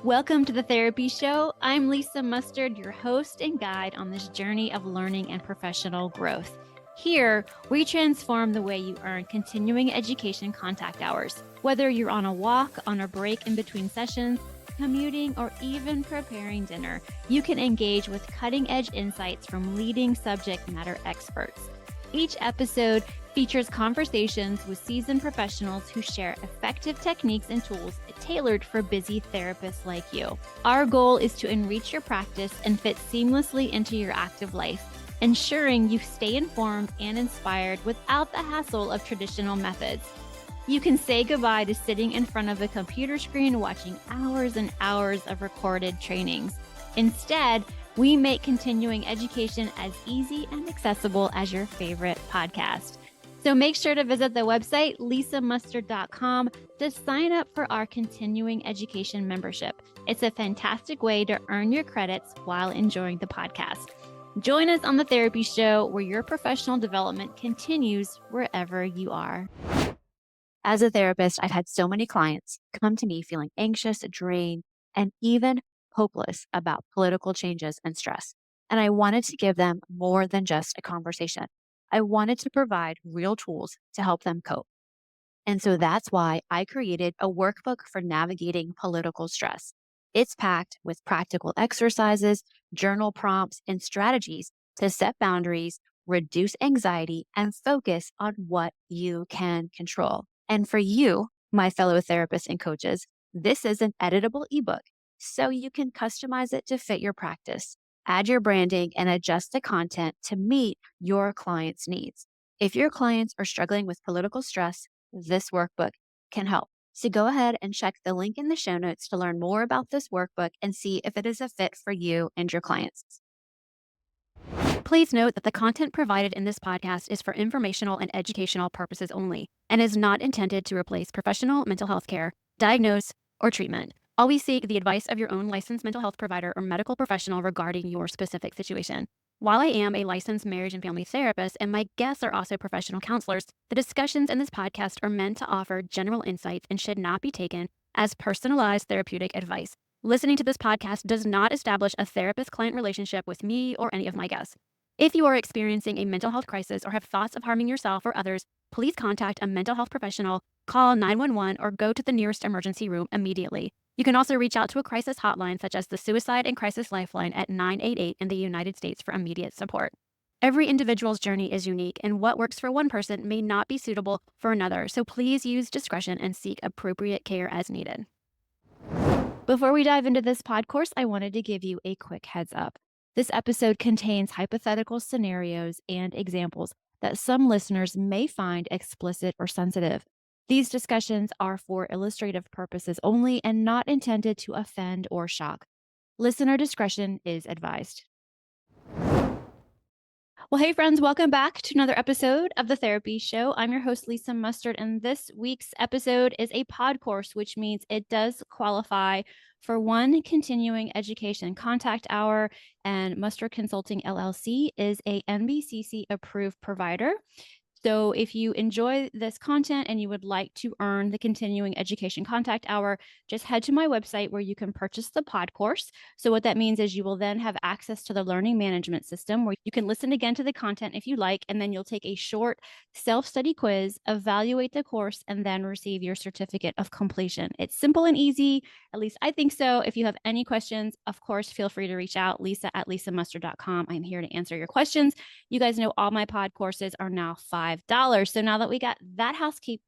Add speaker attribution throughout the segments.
Speaker 1: Welcome to the Therapy Show. I'm Lisa Mustard, your host and guide on this journey of learning and professional growth. Here, we transform the way you earn continuing education contact hours. Whether you're on a walk, on a break in between sessions, commuting, or even preparing dinner, you can engage with cutting-edge insights from leading subject matter experts. Each episode features conversations with seasoned professionals who share effective techniques and tools tailored for busy therapists like you. Our goal is to enrich your practice and fit seamlessly into your active life, ensuring you stay informed and inspired without the hassle of traditional methods. You can say goodbye to sitting in front of a computer screen watching hours and hours of recorded trainings. Instead, we make continuing education as easy and accessible as your favorite podcast. So make sure to visit the website, lisamustard.com, to sign up for our continuing education membership. It's a fantastic way to earn your credits while enjoying the podcast. Join us on the Therapy Show, where your professional development continues wherever you are. As a therapist, I've had so many clients come to me feeling anxious, drained, and even hopeless about political changes and stress. And I wanted to give them more than just a conversation. I wanted to provide real tools to help them cope. And so that's why I created a workbook for navigating political stress. It's packed with practical exercises, journal prompts, and strategies to set boundaries, reduce anxiety, and focus on what you can control. And for you, my fellow therapists and coaches, this is an editable ebook, so you can customize it to fit your practice. Add your branding and adjust the content to meet your clients' needs. If your clients are struggling with political stress, this workbook can help. So go ahead and check the link in the show notes to learn more about this workbook and see if it is a fit for you and your clients. Please note that the content provided in this podcast is for informational and educational purposes only and is not intended to replace professional mental health care, diagnose, or treatment. Always seek the advice of your own licensed mental health provider or medical professional regarding your specific situation. While I am a licensed marriage and family therapist and my guests are also professional counselors, the discussions in this podcast are meant to offer general insights and should not be taken as personalized therapeutic advice. Listening to this podcast does not establish a therapist-client relationship with me or any of my guests. If you are experiencing a mental health crisis or have thoughts of harming yourself or others, please contact a mental health professional, call 911, or go to the nearest emergency room immediately. You can also reach out to a crisis hotline such as the Suicide and Crisis Lifeline at 988 in the United States for immediate support. Every individual's journey is unique, and what works for one person may not be suitable for another, so please use discretion and seek appropriate care as needed. Before we dive into this Podcourse, I wanted to give you a quick heads up. This episode contains hypothetical scenarios and examples that some listeners may find explicit or sensitive. These discussions are for illustrative purposes only and not intended to offend or shock. Listener discretion is advised. Well, hey, friends, welcome back to another episode of The Therapy Show. I'm your host, Lisa Mustard, and this week's episode is a Podcourse, which means it does qualify for one continuing education contact hour, and Mustard Consulting LLC is a NBCC approved provider. So if you enjoy this content and you would like to earn the continuing education contact hour, just head to my website where you can purchase the Podcourse. So what that means is you will then have access to the learning management system where you can listen again to the content if you like, and then you'll take a short self-study quiz, evaluate the course, and then receive your certificate of completion. It's simple and easy. At least I think so. If you have any questions, of course, feel free to reach out, lisa@lisamustard.com. I'm here to answer your questions. You guys know all my pod courses are now $5. So now that we got that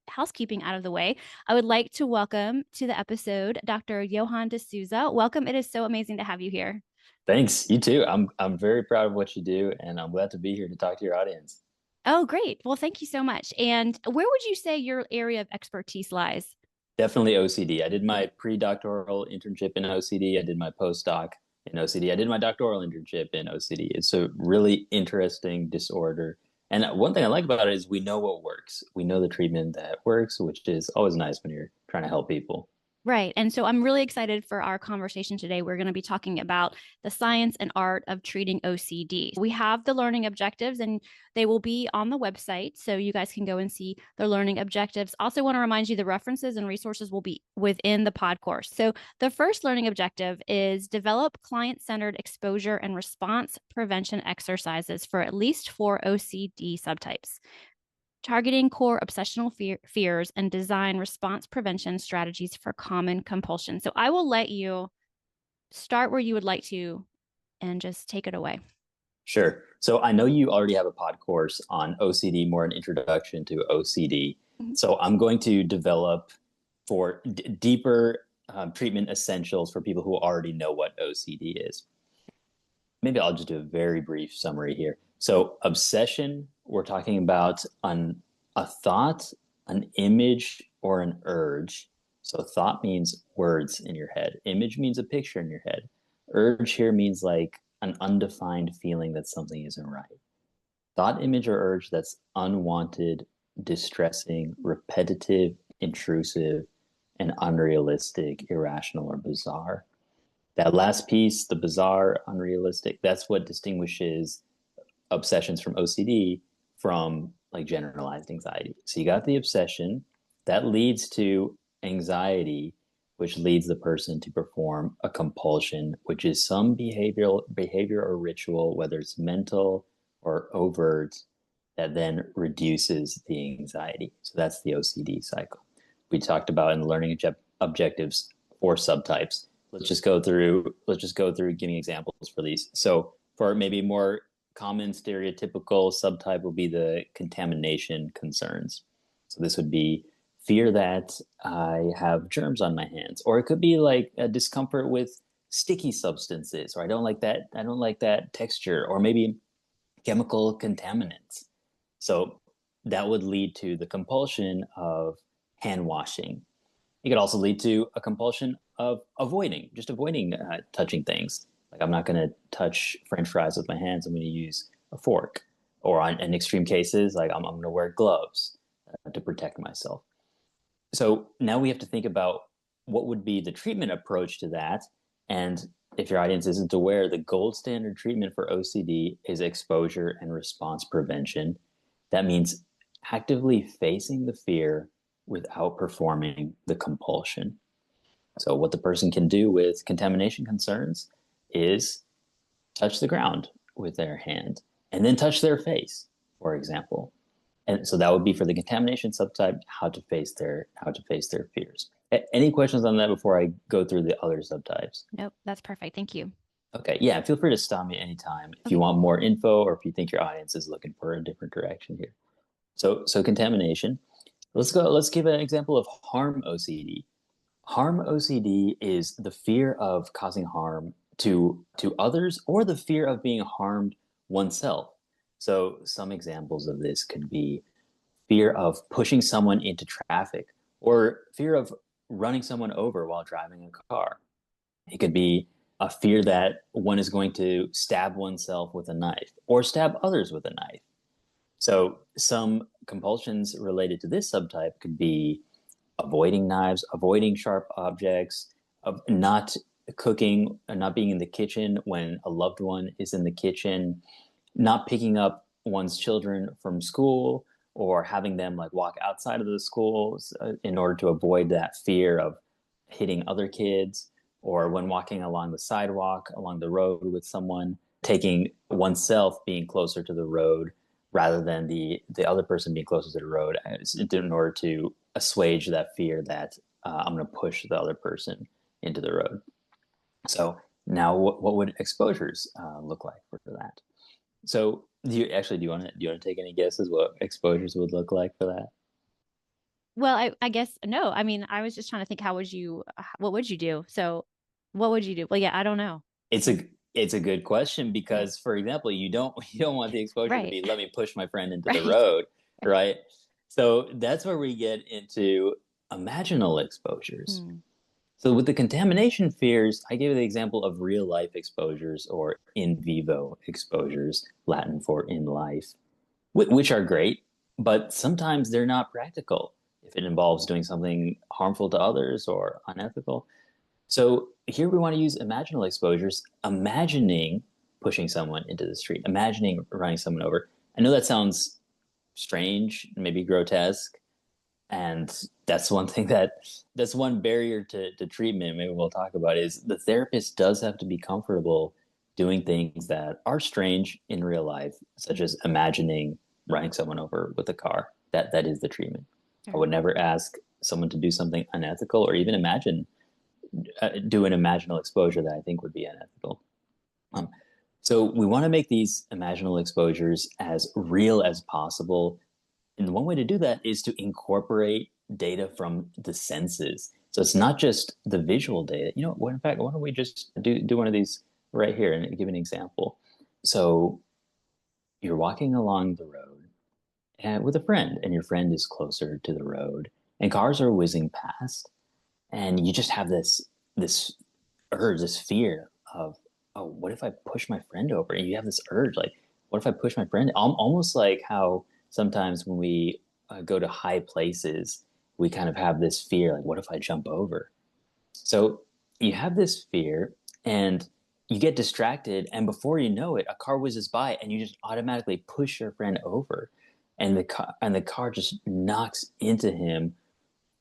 Speaker 1: housekeeping out of the way, I would like to welcome to the episode Dr. Johann D'Souza. Welcome. It is so amazing to have you here.
Speaker 2: Thanks. You too. I'm very proud of what you do, and I'm glad to be here to talk to your audience.
Speaker 1: Oh, great. Well, thank you so much. And where would you say your area of expertise lies?
Speaker 2: Definitely OCD. I did my pre-doctoral internship in OCD. I did my postdoc in OCD. I did my doctoral internship in OCD. It's a really interesting disorder. And one thing I like about it is we know what works. We know the treatment that works, which is always nice when you're trying to help people.
Speaker 1: Right. And so I'm really excited for our conversation today. We're going to be talking about the science and art of treating OCD. We have the learning objectives and they will be on the website. So you guys can go and see the learning objectives. Also, want to remind you the references and resources will be within the Podcourse. So the first learning objective is develop client-centered exposure and response prevention exercises for at least 4 OCD subtypes, targeting core obsessional fears, and design response prevention strategies for common compulsion. So I will let you start where you would like to and just take it away.
Speaker 2: Sure. So I know you already have a pod course on OCD, more an introduction to OCD.
Speaker 1: Mhm.
Speaker 2: So I'm going to develop for deeper treatment essentials for people who already know what OCD is. Maybe I'll just do a very brief summary here. So obsession, we're talking about a thought, an image, or an urge. So thought means words in your head. Image means a picture in your head. Urge here means like an undefined feeling that something isn't right. Thought, image, or urge that's unwanted, distressing, repetitive, intrusive, and unrealistic, irrational, or bizarre. That last piece, the bizarre, unrealistic, that's what distinguishes obsessions from OCD from like generalized anxiety. So you got the obsession that leads to anxiety, which leads the person to perform a compulsion, which is some behavior or ritual, whether it's mental or overt, that then reduces the anxiety. So that's the OCD cycle. We talked about in learning objectives or subtypes. Let's just go through giving examples for these. So for maybe more common stereotypical subtype will be the contamination concerns. So this would be fear that I have germs on my hands, or it could be like a discomfort with sticky substances, or I don't like that texture, or maybe chemical contaminants. So that would lead to the compulsion of hand washing. It could also lead to a compulsion of avoiding touching things. Like I'm not going to touch French fries with my hands. I'm going to use a fork. Or in extreme cases, like I'm going to wear gloves to protect myself. So now we have to think about what would be the treatment approach to that. And if your audience isn't aware, the gold standard treatment for OCD is exposure and response prevention. That means actively facing the fear without performing the compulsion. So, what the person can do with contamination concerns is touch the ground with their hand and then touch their face, for example. And so that would be for the contamination subtype, how to face their fears. Any questions on that before I go through the other subtypes?
Speaker 1: Nope, that's perfect. Thank you.
Speaker 2: Okay, yeah, feel free to stop me anytime if you
Speaker 1: Okay.
Speaker 2: want more info or if you think your audience is looking for a different direction here. So contamination. Let's give an example of harm OCD. Harm OCD is the fear of causing harm to others or the fear of being harmed oneself. So some examples of this could be fear of pushing someone into traffic or fear of running someone over while driving a car. It could be a fear that one is going to stab oneself with a knife or stab others with a knife. So some compulsions related to this subtype could be avoiding knives, avoiding sharp objects, of not cooking, not being in the kitchen when a loved one is in the kitchen, not picking up one's children from school or having them like walk outside of the schools in order to avoid that fear of hitting other kids, or when walking along the sidewalk, along the road with someone, taking oneself being closer to the road rather than the other person being closer to the road in order to assuage that fear that I'm going to push the other person into the road. So now, what would exposures look like for that? So do you want to take any guesses what exposures would look like for that?
Speaker 1: Well, I guess no. I mean, I was just trying to think what would you do? So what would you do? Well, yeah, I don't know.
Speaker 2: It's
Speaker 1: So,
Speaker 2: a it's a good question
Speaker 1: yeah.
Speaker 2: because, for example, you don't want the exposure to
Speaker 1: Right.
Speaker 2: be let me push my friend into the
Speaker 1: Right.
Speaker 2: road, right? So that's where we get into imaginal exposures.
Speaker 1: Hmm.
Speaker 2: So with the contamination fears, I gave the example of real life exposures or in vivo exposures, Latin for in life, which are great, but sometimes they're not practical. if it involves doing something harmful to others or unethical. So here we want to use imaginal exposures, imagining pushing someone into the street, imagining running someone over. I know that sounds strange, maybe grotesque, and that's one thing that's one barrier to treatment. Maybe we'll talk about is the therapist does have to be comfortable doing things that are strange in real life, such as imagining running someone over with a car. That is the treatment. I would never ask someone to do something unethical or even imagine do an imaginal exposure that I think would be unethical. Um, so we want to make these imaginal exposures as real as possible. And one way to do that is to incorporate data from the senses. So it's not just the visual data. You know, in fact, why don't we just do one of these right here and give an example? So you're walking along the road with a friend, and your friend is closer to the road, and cars are whizzing past, and you just have this urge, this fear of, oh, what if I push my friend over? And you have this urge, like, what if I push my friend? Almost like how sometimes when we go to high places, we kind of have this fear, like, what if I jump over? So you have this fear, and you get distracted, and before you know it, a car whizzes by, and you just automatically push your friend over, and the car just knocks into him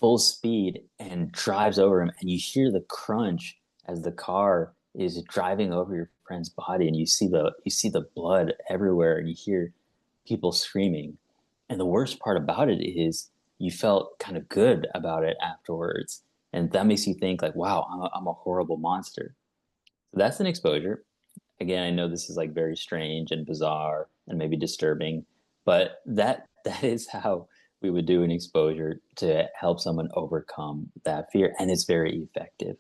Speaker 2: full speed and drives over him, and you hear the crunch as the car is driving over your friend's body, and you see the blood everywhere, and you hear people screaming. And the worst part about it is you felt kind of good about it afterwards, and that makes you think like, wow, I'm a horrible monster. So that's an exposure. Again, I know this is like very strange and bizarre and maybe disturbing, but that is how we would do an exposure to help someone overcome that fear, and it's very effective.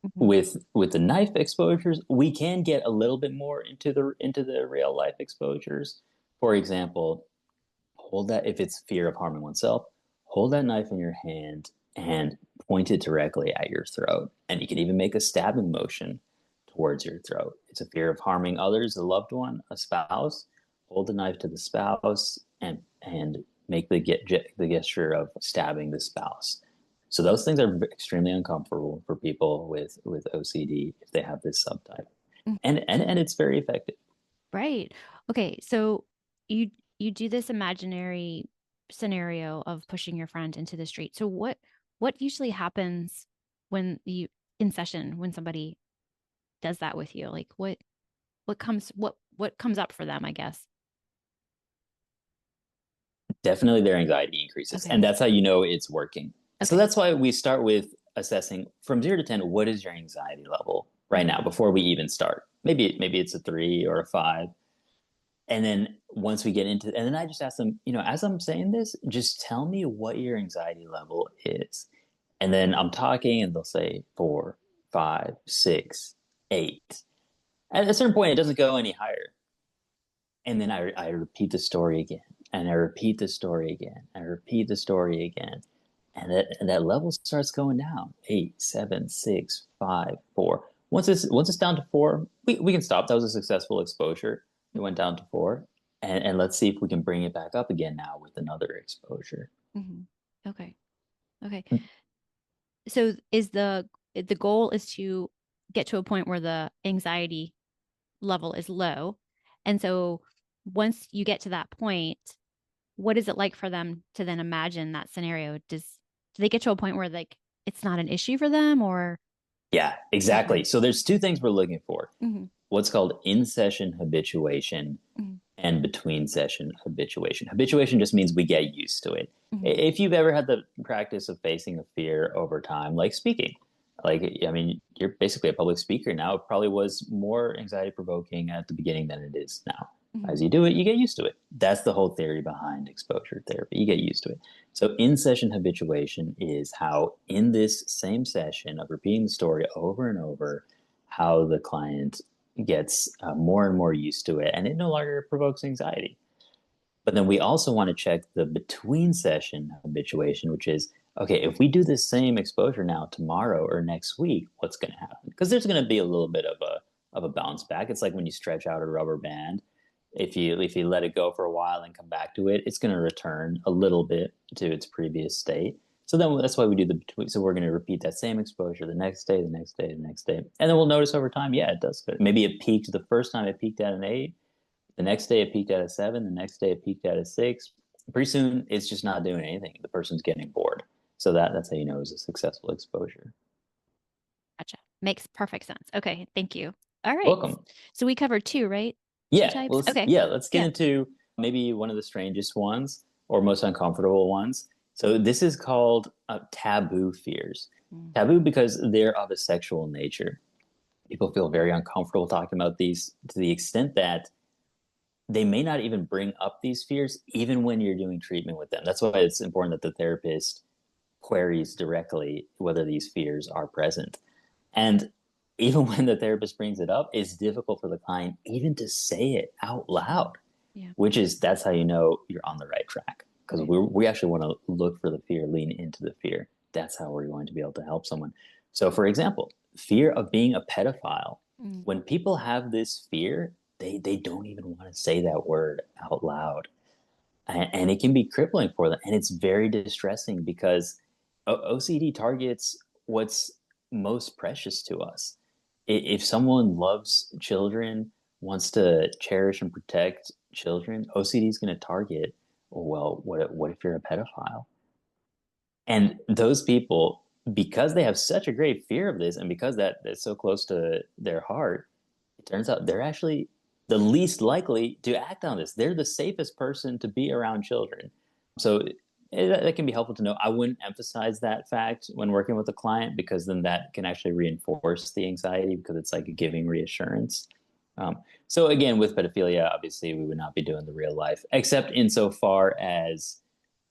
Speaker 1: Mm-hmm.
Speaker 2: With the knife exposures, we can get a little bit more into the real life exposures. For example, hold that if it's fear of harming oneself, hold that knife in your hand and point it directly at your throat. And you can even make a stabbing motion towards your throat. It's a fear of harming others, a loved one, a spouse. Hold the knife to the spouse and make the gesture of stabbing the spouse. So those things are extremely uncomfortable for people with OCD if they have this subtype, and it's very effective.
Speaker 1: Right. Okay. So you you do this imaginary scenario of pushing your friend into the street. So what usually happens when you in session when somebody does that with you? Like what comes up for them, I guess.
Speaker 2: Definitely their anxiety increases,
Speaker 1: Okay.
Speaker 2: and that's how you know it's working. So
Speaker 1: Okay.
Speaker 2: that's why we start with assessing from 0 to 10, what is your anxiety level right
Speaker 1: Mhm.
Speaker 2: now before we even start. Maybe it's a 3 or a 5. And then once we get into, and then I just ask them, as I'm saying this, just tell me what your anxiety level is. And then I'm talking and they'll say 4, 5, 6, 8. At a certain point, it doesn't go any higher. And then I repeat the story again, and I repeat the story again, I repeat the story again. And that level starts going down. 8, 7, 6, 5, 4. Once it's down to 4, we can stop. That was a successful exposure. It went down to 4. And let's see if we can bring it back up again now with another exposure.
Speaker 1: Mhm. Okay. Okay. So is the goal is to get to a point where the anxiety level is low. And so once you get to that point, what is it like for them to then imagine that scenario? Do they get to a point where like it's not an issue for them or
Speaker 2: Yeah,
Speaker 1: okay.
Speaker 2: exactly. So there's two things we're looking for.
Speaker 1: Mm-hmm.
Speaker 2: What's called in-session habituation
Speaker 1: Mm-hmm.
Speaker 2: and between session habituation. Habituation just means we get used to it.
Speaker 1: Mm-hmm.
Speaker 2: If you've ever had the practice of facing a fear over time, like speaking, like, I mean, you're basically a public speaker now. It probably was more anxiety provoking at the beginning than it is now.
Speaker 1: Mm-hmm.
Speaker 2: As you do it, you get used to it. That's the whole theory behind exposure therapy. You get used to it. So, in session habituation is how, in this same session of repeating the story over and over, how the client gets more and more used to it, and it no longer provokes anxiety. But then we also want to check the between session habituation, which is, okay, if we do this same exposure now tomorrow or next week, what's going to happen? Because there's going to be a little bit of a bounce back. It's like when you stretch out a rubber band. If you let it go for a while and come back to it, it's going to return a little bit to its previous state. So then that's why we do the between. So we're going to repeat that same exposure the next day, the next day, the next day. And then we'll notice over time, yeah, it does good. Maybe it peaked the first time, it peaked at an 8. The next day it peaked at a 7. The next day it peaked at a 6. Pretty soon it's just not doing anything. The person's getting bored. So that's how you know it's a successful exposure.
Speaker 1: Gotcha. Makes perfect sense. Okay, thank you. All right.
Speaker 2: Welcome.
Speaker 1: So we covered 2, right? 2
Speaker 2: Yeah,
Speaker 1: types.
Speaker 2: well,
Speaker 1: Okay.
Speaker 2: let's get
Speaker 1: Yeah.
Speaker 2: into maybe one of the strangest ones or most uncomfortable ones. So this is called taboo fears.
Speaker 1: Mm.
Speaker 2: Taboo because they're of a sexual nature. People feel very uncomfortable talking about these to the extent that they may not even bring up these fears even when you're doing treatment with them. That's why it's important that the therapist queries directly whether these fears are present. And even when the therapist brings it up, it's difficult for the client even to say it out loud,
Speaker 1: Yeah.
Speaker 2: that's how you know you're on the right track. Because
Speaker 1: Right.
Speaker 2: we actually want to look for the fear, lean into the fear. That's how we're going to be able to help someone. So, for example, fear of being a pedophile.
Speaker 1: Mm.
Speaker 2: When people have this fear, they don't even want to say that word out loud. And it can be crippling for them. And it's very distressing because OCD targets what's most precious to us. If someone loves children, wants to cherish and protect children, OCD is going to target, oh, well, what if you're a pedophile? And those people, because they have such a great fear of this, and because that's so close to their heart, it turns out they're actually the least likely to act on this. They're the safest person to be around children. So that can be helpful to know. I wouldn't emphasize that fact when working with a client because then that can actually reinforce the anxiety because it's like giving reassurance. So again, with pedophilia, obviously we would not be doing the real life, except insofar as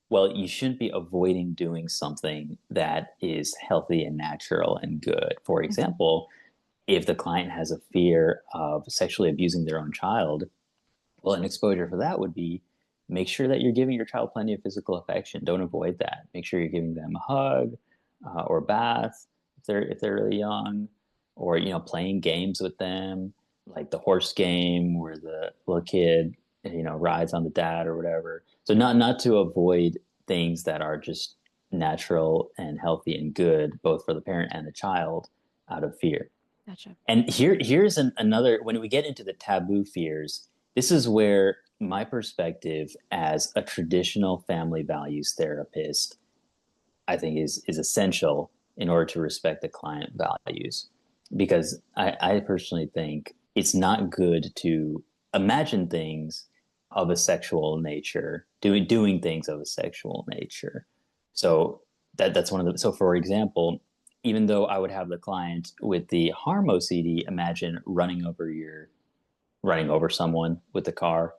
Speaker 2: well, you shouldn't be avoiding doing something that is healthy and natural and good. For
Speaker 1: Mm-hmm.
Speaker 2: example, if the client has a fear of sexually abusing their own child, well, an exposure for that would be make sure that you're giving your child plenty of physical affection. Don't avoid that. Make sure you're giving them a hug or a bath if they're really young, or playing games with them, like the horse game where the little kid rides on the dad or whatever. So not to avoid things that are just natural and healthy and good, both for the parent and the child, out of fear.
Speaker 1: Gotcha.
Speaker 2: And here's another, when we get into the taboo fears, this is where my perspective as a traditional family values therapist, I think is essential in order to respect the client values. Because I personally think it's not good to imagine things of a sexual nature, doing things of a sexual nature. So that's one of the, so for example, even though I would have the client with the harm OCD imagine running over someone with the car,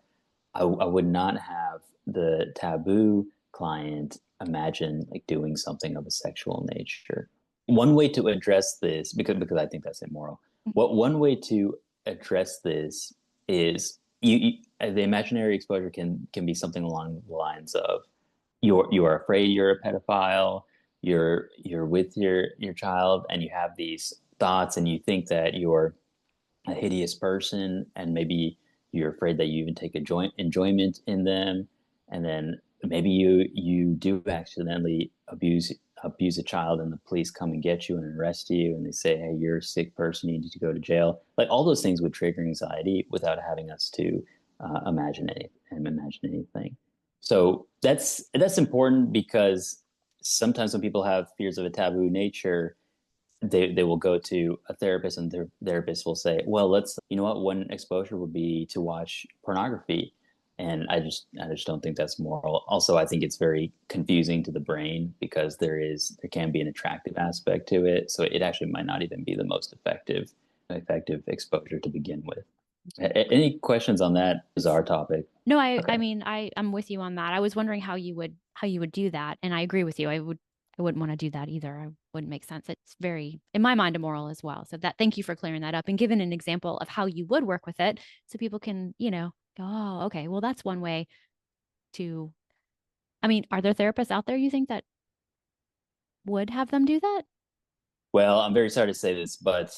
Speaker 2: I would not have the taboo client imagine like doing something of a sexual nature. One way to address this, because I think that's immoral, what one way to address this is the imaginary exposure can be something along the lines of you are afraid you're a pedophile, you're with your child and you have these thoughts and you think that you're a hideous person and maybe you're afraid that you even take enjoyment in them, and then maybe you do accidentally abuse a child and the police come and get you and arrest you and they say, hey, you're a sick person, you need to go to jail. Like all those things would trigger anxiety without having us to imagine anything. So that's important because sometimes when people have fears of a taboo nature, they will go to a therapist and their therapist will say, well, one exposure would be to watch pornography. And I just don't think that's moral. Also, I think it's very confusing to the brain because there can be an attractive aspect to it. So it actually might not even be the most effective exposure to begin with. Any questions on that bizarre topic?
Speaker 1: No, I
Speaker 2: Okay.
Speaker 1: mean I'm with you on that. I was wondering how you would do that, and I agree with you. I wouldn't want to do that either. I wouldn't make sense. It's very, in my mind, immoral as well. So that thank you for clearing that up and giving an example of how you would work with it, so people can go, oh, okay, well that's one way to. I mean, are there therapists out there you think that would have them do that?
Speaker 2: Well, I'm very sorry to say this, but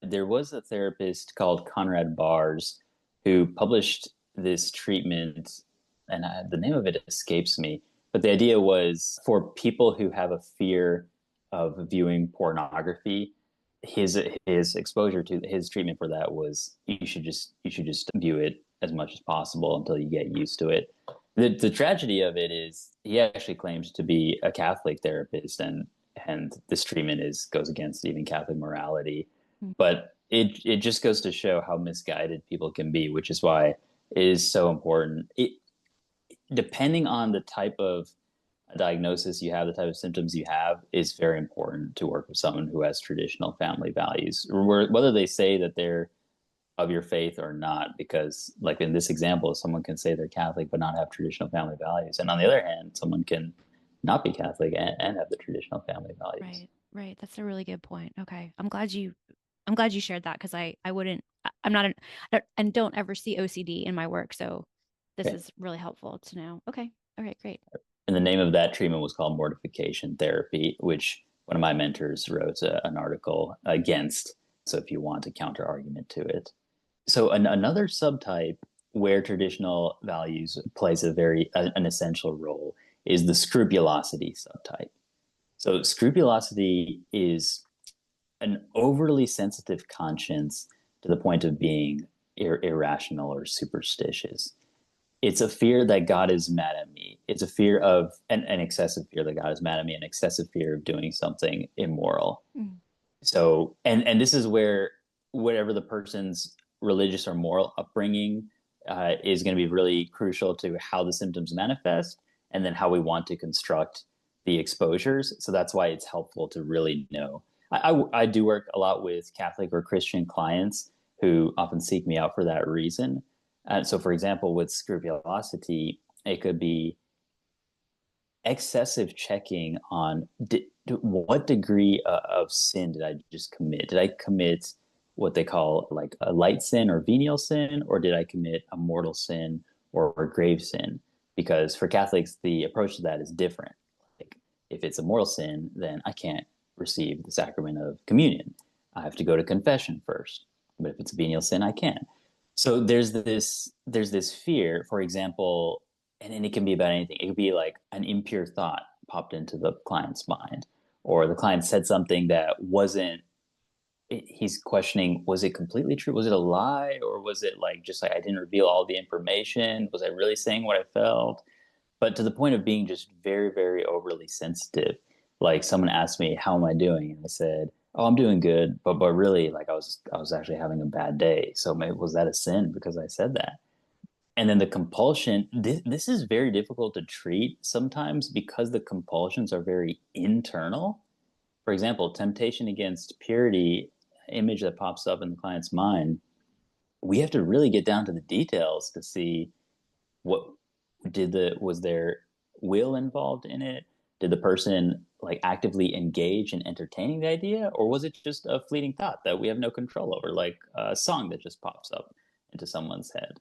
Speaker 2: there was a therapist called Conrad Bars who published this treatment, and the name of it escapes me, but the idea was for people who have a fear of viewing pornography, his exposure to his treatment for that was you should just view it as much as possible until you get used to it. The tragedy of it is he actually claims to be a Catholic therapist, and this treatment goes against even Catholic morality.
Speaker 1: Mm.
Speaker 2: But it just goes to show how misguided people can be, which is why it is so important. Depending on the type of diagnosis you have, the type of symptoms you have, is very important to work with someone who has traditional family values, whether they say that they're of your faith or not. Because, like in this example, someone can say they're Catholic but not have traditional family values, and on the other hand, someone can not be Catholic and have the traditional family values.
Speaker 1: Right, right. That's a really good point. Okay. I'm glad you shared that because I wouldn't, I'm not an, and don't ever see OCD in my work. So this
Speaker 2: Okay.
Speaker 1: is really helpful to know. Okay. All right, great.
Speaker 2: And the name of that treatment was called mortification therapy, which one of my mentors wrote an article against. So if you want a counter argument to it. So another subtype where traditional values plays an essential role is the scrupulosity subtype. So scrupulosity is an overly sensitive conscience to the point of being irrational or superstitious. It's a fear that God is mad at me. It's a fear of an excessive fear that God is mad at me, an excessive fear of doing something immoral.
Speaker 1: Mm.
Speaker 2: So, and this is where whatever the person's religious or moral upbringing is going to be really crucial to how the symptoms manifest, and then how we want to construct the exposures. So that's why it's helpful to really know. I do work a lot with Catholic or Christian clients who often seek me out for that reason. So, for example, with scrupulosity, it could be excessive checking on what degree of sin did I just commit? Did I commit what they call like a light sin or venial sin, or did I commit a mortal sin or a grave sin? Because for Catholics, the approach to that is different. Like, if it's a mortal sin, then I can't receive the sacrament of communion. I have to go to confession first. But if it's a venial sin, I can. So there's this fear, for example, and it can be about anything. It could be like an impure thought popped into the client's mind, or the client said something that wasn't. He's questioning: was it completely true? Was it a lie, or was it like just like I didn't reveal all the information? Was I really saying what I felt? But to the point of being just very, very overly sensitive. Like someone asked me, "How am I doing?" And I said, "Oh, I'm doing good," but really, like I was actually having a bad day. So maybe was that a sin because I said that? And then the compulsion, this is very difficult to treat sometimes because the compulsions are very internal. For example, temptation against purity, image that pops up in the client's mind, we have to really get down to the details to see what was there will involved in it? Did the person like actively engage in entertaining the idea, or was it just a fleeting thought that we have no control over, like a song that just pops up into someone's head?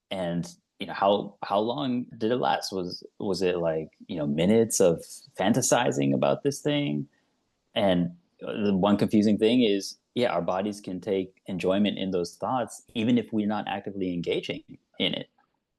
Speaker 2: And how long did it last? Was it like minutes of fantasizing about this thing? And the one confusing thing is, yeah, our bodies can take enjoyment in those thoughts even if we're not actively engaging in it.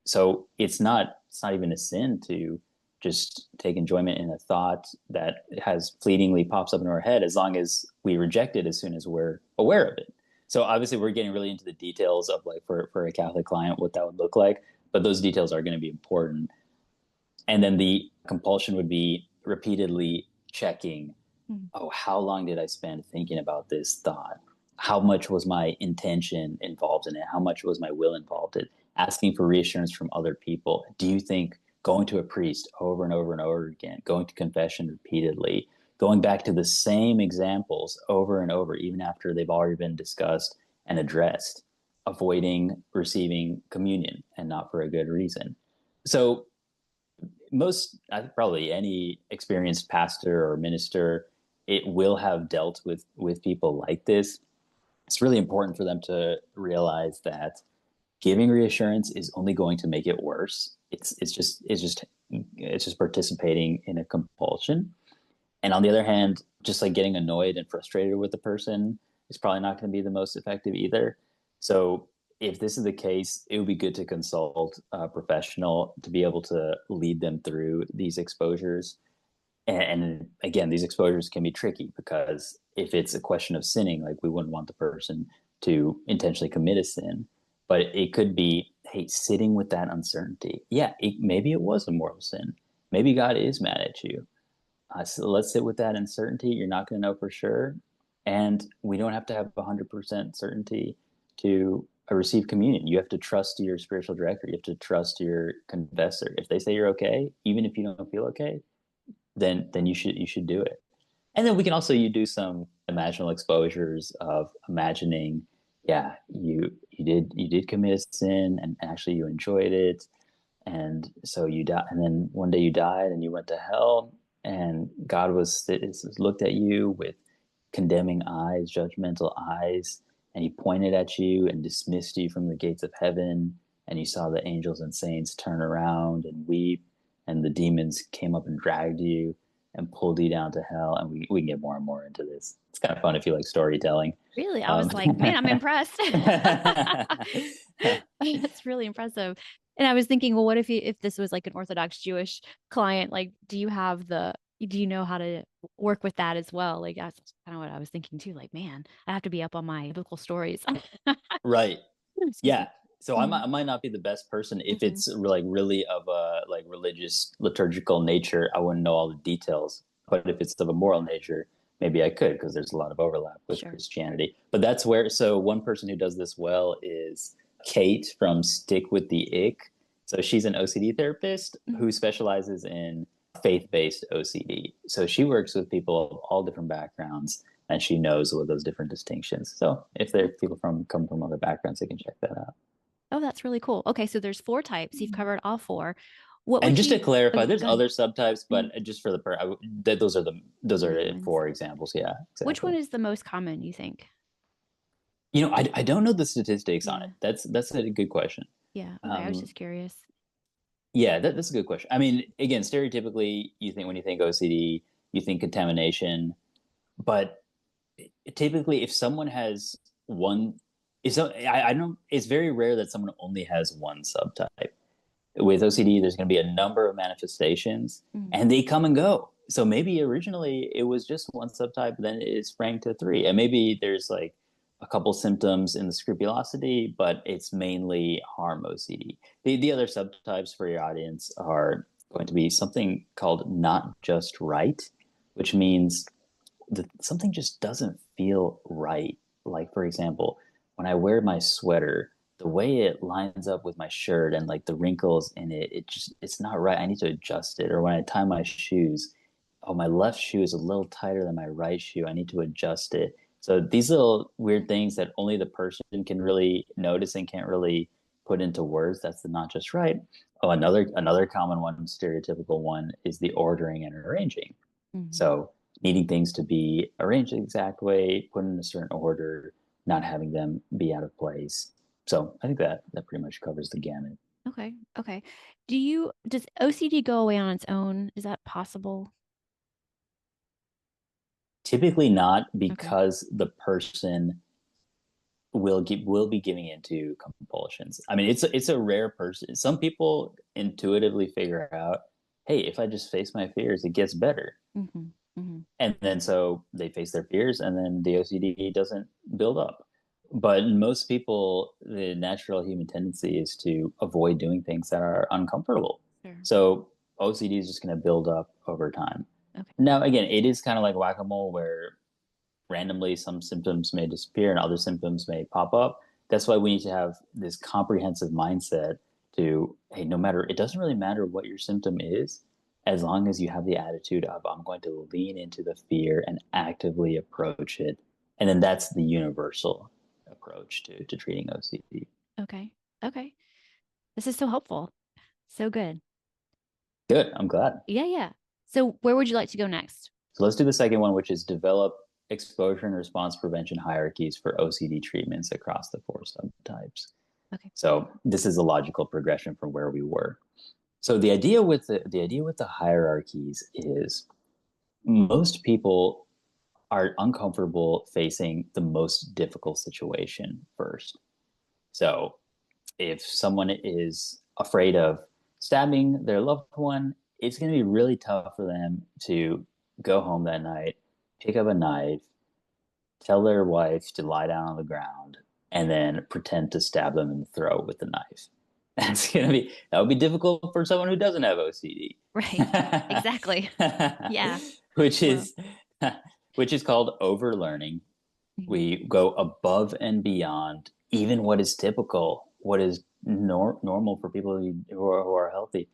Speaker 2: So it's not even a sin to just take enjoyment in a thought that has fleetingly pops up in our head, as long as we reject it as soon as we're aware of it. So obviously we're getting really into the details of like for a Catholic client what that would look like, but those details are going to be important. And then the compulsion would be repeatedly checking,
Speaker 1: Mm.
Speaker 2: oh, how long did I spend thinking about this thought? How much was my intention involved in it? How much was my will involved in it? Asking for reassurance from other people. Do you think going to a priest over and over and over again, going to confession repeatedly, going back to the same examples over and over, even after they've already been discussed and addressed, avoiding receiving communion and not for a good reason? So probably any experienced pastor or minister, it will have dealt with people like this. It's really important for them to realize that giving reassurance is only going to make it worse. It's just participating in a compulsion. And on the other hand, just like getting annoyed and frustrated with the person is probably not going to be the most effective either. So if this is the case, it would be good to consult a professional to be able to lead them through these exposures. And again, these exposures can be tricky because if it's a question of sinning, like we wouldn't want the person to intentionally commit a sin, but it could be, hey, sitting with that uncertainty. Yeah, maybe it was a mortal sin. Maybe God is mad at you. So let's sit with that uncertainty. You're not going to know for sure. And we don't have to have 100% certainty to receive communion. You have to trust your spiritual director. You have to trust your confessor. If they say you're okay, even if you don't feel okay, then you should do it. And then we can also you do some imaginal exposures of imagining, yeah, you did commit a sin and actually you enjoyed it, and so you died, and then one day you died and you went to hell, and God was looked at you with condemning eyes, judgmental eyes, and he pointed at you and dismissed you from the gates of heaven, and you saw the angels and saints turn around and weep, and the demons came up and dragged you and pulled you down to hell. And we can get more and more into this. It's kind of fun if you like storytelling.
Speaker 1: Really? I was like, man, I'm impressed. That's really impressive. And I was thinking, well, what if this was like an Orthodox Jewish client? Like, do you know how to work with that as well? Like, that's kind of what I was thinking too. Like, man, I have to be up on my biblical stories.
Speaker 2: Right.
Speaker 1: Excuse
Speaker 2: Yeah.
Speaker 1: me.
Speaker 2: So I
Speaker 1: Mhm.
Speaker 2: might not be the best person if
Speaker 1: Mhm.
Speaker 2: it's like really of a like religious liturgical nature. I wouldn't know all the details. But if it's of a moral nature, maybe I could because there's a lot of overlap with
Speaker 1: Sure.
Speaker 2: Christianity. But that's where so one person who does this well is Kate from Stick with the Ick. So she's an OCD therapist
Speaker 1: Mhm.
Speaker 2: who specializes in faith-based OCD. So she works with people of all different backgrounds and she knows what those different distinctions. So if there are
Speaker 1: That's
Speaker 2: people come from other backgrounds, they can check that out.
Speaker 1: Oh, that's really cool. Okay, so there's four types. You've covered all four. What
Speaker 2: And
Speaker 1: would
Speaker 2: just to
Speaker 1: you
Speaker 2: clarify, there's
Speaker 1: go ahead.
Speaker 2: other subtypes, but
Speaker 1: Mhm.
Speaker 2: just for those
Speaker 1: The
Speaker 2: are
Speaker 1: main ones.
Speaker 2: four examples. Yeah,
Speaker 1: Which
Speaker 2: exactly.
Speaker 1: one is the most common, you think?
Speaker 2: I don't know the statistics on it.
Speaker 1: Yeah.
Speaker 2: That's a good question.
Speaker 1: Yeah. Okay. I was
Speaker 2: Um,
Speaker 1: just curious.
Speaker 2: yeah, that's a good question. I mean, again, stereotypically, you think when you think OCD, you think contamination, but typically, if someone has one, is so I don't. It's very rare that someone only has one subtype. With OCD, there's going to be a number of manifestations
Speaker 1: Mm.
Speaker 2: and they come and go. So maybe originally it was just one subtype, then it sprang to three. And maybe there's like a couple symptoms in the scrupulosity, but it's mainly harm OCD. The other subtypes for your audience are going to be something called not just right, which means that something just doesn't feel right. Like, for example, when I wear my sweater, the way it lines up with my shirt and like the wrinkles in it, it's not right. I need to adjust it. Or when I tie my shoes, oh, my left shoe is a little tighter than my right shoe. I need to adjust it. So these little weird things that only the person can really notice and can't really put into words. That's the not just right. Oh, another common one, stereotypical one, is the ordering and arranging.
Speaker 1: Mhm.
Speaker 2: So needing things to be arranged the exact way, put in a certain order, not having them be out of place. So I think that pretty much covers the gamut.
Speaker 1: Okay. Okay. Does OCD go away on its own? Is that possible?
Speaker 2: Typically not
Speaker 1: Okay.
Speaker 2: because the person will be giving into compulsions. I mean, it's a rare person. Some people intuitively figure out, hey, if I just face my fears, it gets better.
Speaker 1: Hmm. Hmm.
Speaker 2: And then so they face their fears and then the OCD doesn't build up. But most people, the natural human tendency is to avoid doing things that are uncomfortable.
Speaker 1: Sure.
Speaker 2: So OCD is just going to build up over time.
Speaker 1: Okay.
Speaker 2: Now, again, it is kind of like whack-a-mole where randomly some symptoms may disappear and other symptoms may pop up. That's why we need to have this comprehensive mindset to, hey, no matter, it doesn't really matter what your symptom is, as long as you have the attitude of, I'm going to lean into the fear and actively approach it. And then that's the universal approach to treating OCD.
Speaker 1: Okay. Okay. This is so helpful. So good.
Speaker 2: Good. I'm glad.
Speaker 1: Yeah. Yeah. So where would you like to go next?
Speaker 2: So let's do the second one, which is develop exposure and response prevention hierarchies for OCD treatments across the four subtypes.
Speaker 1: Okay.
Speaker 2: So this is a logical progression from where we were. So the idea with the hierarchies is most people are uncomfortable facing the most difficult situation first. So if someone is afraid of stabbing their loved one, it's going to be really tough for them to go home that night, pick up a knife, tell their wife to lie down on the ground, and then pretend to stab them in the throat with the knife. That would be difficult for someone who doesn't have OCD.
Speaker 1: Right. Exactly. Yeah.
Speaker 2: which
Speaker 1: Well,
Speaker 2: is which is called overlearning.
Speaker 1: mhm.
Speaker 2: We go above and beyond even what is typical, what is normal for people who are healthy,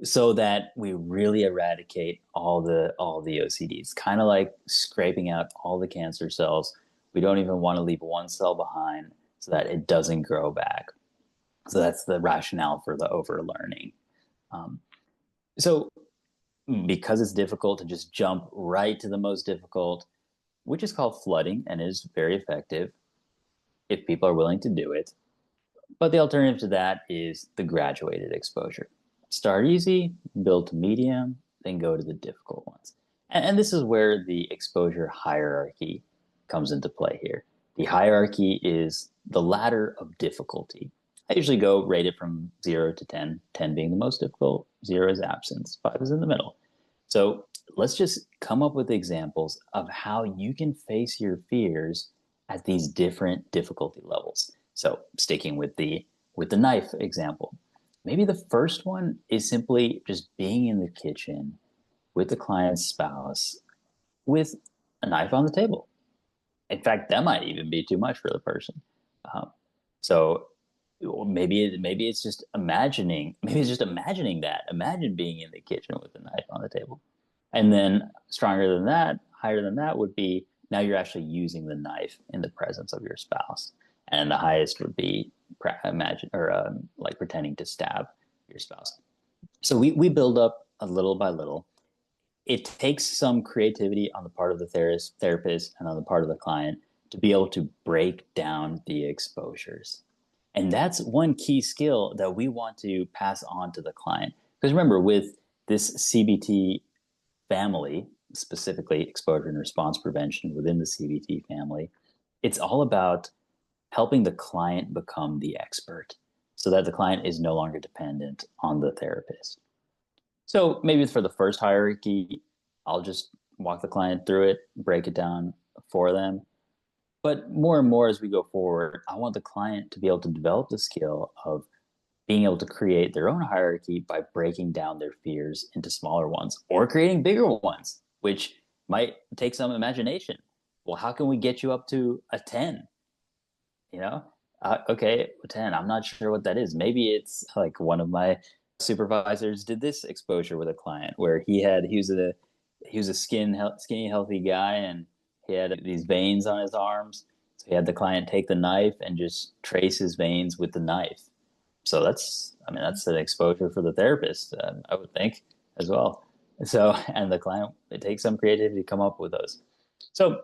Speaker 2: so that we really eradicate all the OCDs. Kind of like scraping out all the cancer cells. We don't even want to leave one cell behind so that it doesn't grow back. So that's the rationale for the overlearning. Um, so because it's difficult to just jump right to the most difficult, which is called flooding and is very effective if people are willing to do it. But the alternative to that is the graduated exposure. Start easy, build to medium, then go to the difficult ones. And this is where the exposure hierarchy comes into play here. The hierarchy is the ladder of difficulty. I usually go rate it from 0 to 10, 10 being the most difficult, 0 is absence, 5 is in the middle. So let's just come up with examples of how you can face your fears at these different difficulty levels. So sticking with the knife example, maybe the first one is simply just being in the kitchen with the client's spouse with a knife on the table. In fact, that might even be too much for the person. Um, so maybe it's just imagining. Maybe it's just imagining that. Imagine being in the kitchen with a knife on the table, and then stronger than that, higher than that would be now you're actually using the knife in the presence of your spouse, and the highest would be imagine or like pretending to stab your spouse. So we build up a little by little. It takes some creativity on the part of the therapist and on the part of the client to be able to break down the exposures. And that's one key skill that we want to pass on to the client. Because remember, with this CBT family, specifically exposure and response prevention within the CBT family, it's all about helping the client become the expert so that the client is no longer dependent on the therapist. So maybe for the first hierarchy, I'll just walk the client through it, break it down for them. But more and more as we go forward, I want the client to be able to develop the skill of being able to create their own hierarchy by breaking down their fears into smaller ones or creating bigger ones, which might take some imagination. Well, how can we get you up to a 10? You know, okay, 10. I'm not sure what that is. Maybe it's like one of my supervisors did this exposure with a client where he was a skinny, healthy guy, and he had these veins on his arms. So he had the client take the knife and just trace his veins with the knife. So that's an exposure for the therapist, I would think, as well. So, and the client, it takes some creativity to come up with those. So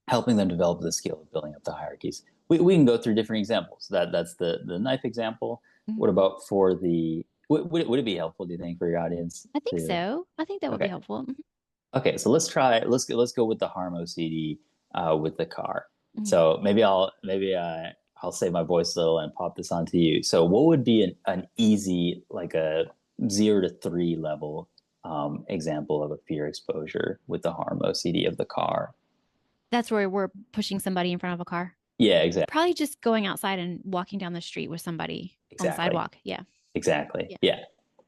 Speaker 2: helping them develop the skill of building up the hierarchies. We can go through different examples. That's the knife example. What
Speaker 1: Mhm.
Speaker 2: about for the would it be helpful, do you think, for your audience
Speaker 1: I think
Speaker 2: to
Speaker 1: so. I think that would be
Speaker 2: okay.
Speaker 1: helpful.
Speaker 2: Okay, so let's go with the harm OCD with the car.
Speaker 1: Mhm.
Speaker 2: So maybe I'll save my voice a little and pop this onto you. So what would be an easy, like a 0 to 3 level example of a fear exposure with the harm OCD of the car?
Speaker 1: That's where we're pushing somebody in front of a car.
Speaker 2: Yeah, exactly.
Speaker 1: Probably just going outside and walking down the street with somebody on the
Speaker 2: Exactly.
Speaker 1: sidewalk. Yeah.
Speaker 2: Exactly.
Speaker 1: Yeah.
Speaker 2: Yeah.